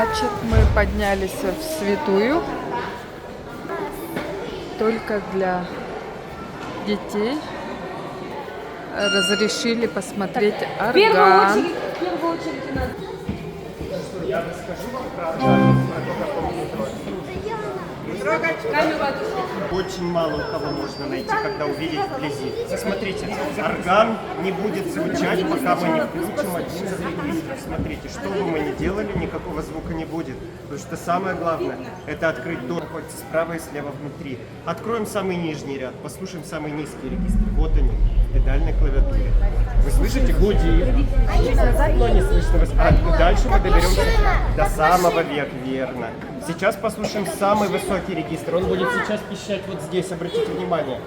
Значит, мы поднялись в Святую только для детей. Разрешили посмотреть орган. В первую очередь у нас. Я расскажу вам про орган. Очень мало у кого можно найти, когда увидеть вблизи. Смотрите, орган не будет звучать, пока мы не включим один из регистров. Смотрите, что бы мы ни делали, никакого звука не будет. Потому что самое главное, это открыть дом, находится справа и слева внутри. Откроем самый нижний ряд, послушаем самый низкий регистр. Вот они, в педальной клавиатуре. Вы слышите? Гудит. Но не слышно вас. А дальше мы доберемся до самого верха, верно. Сейчас послушаем самый высокий регистр. Он будет сейчас пищать вот здесь, обратите внимание.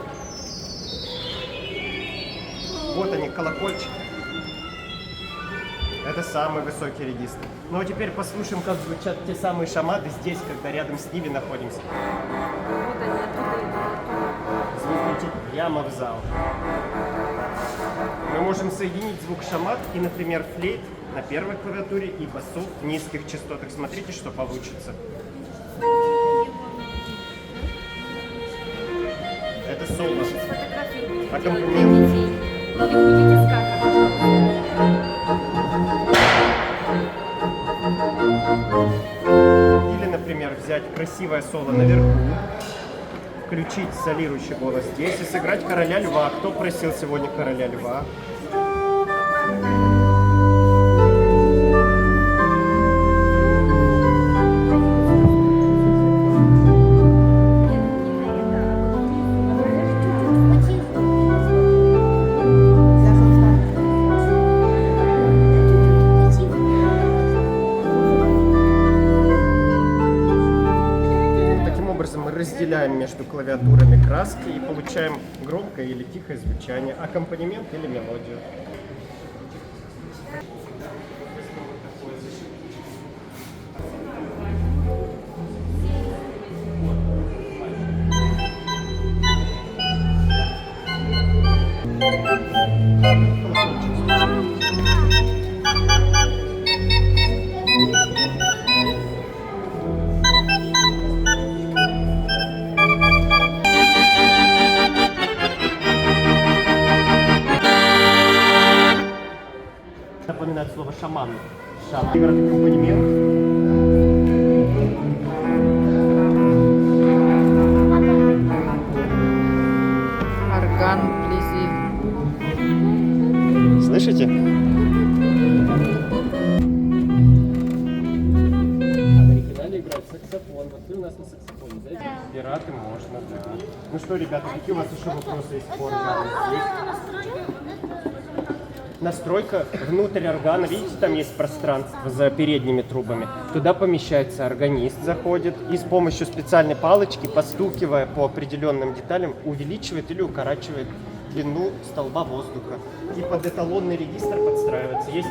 Вот они, колокольчики. Это самый высокий регистр. Ну а теперь послушаем, как звучат те самые шамады здесь, когда рядом с ними находимся. Звук летит прямо в зал. Мы можем соединить звук шамад и, например, флейт на первой клавиатуре и басов в низких частотах. Смотрите, что получится. Это соло. Аккомпанемент. Или, например, взять красивое соло наверху, включить солирующий голос здесь и сыграть короля льва. Кто просил сегодня короля льва? Мы разделяем между клавиатурами краски и получаем громкое или тихое звучание, аккомпанемент или мелодию. Напоминает слово шаман. Шаман. Играть аккомпанемент. Орган вблизи. Слышите? Оригинально играет саксофон. Вот вы у нас на саксофоне, да? Пираты можно, да. Ну что, ребята, какие у вас еще вопросы есть по органу? Настройка внутрь органа, видите, там есть пространство за передними трубами. Туда помещается органист, заходит и с помощью специальной палочки, постукивая по определенным деталям, увеличивает или укорачивает длину столба воздуха. И под эталонный регистр подстраивается. Есть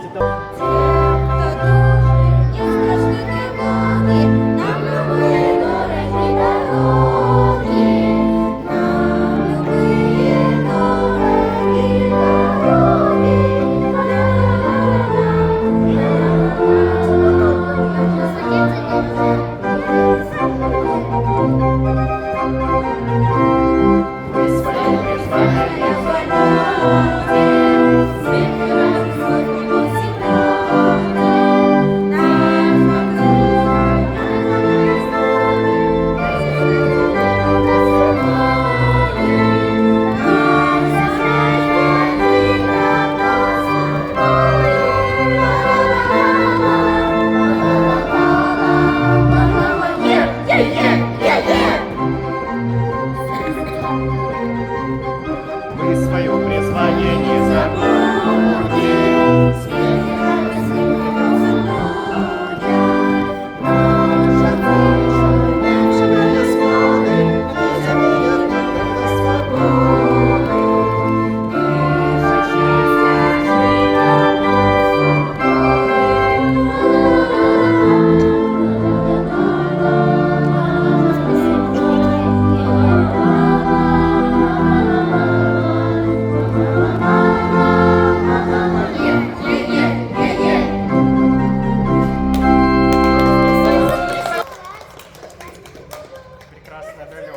прекрасно, Лёлёк.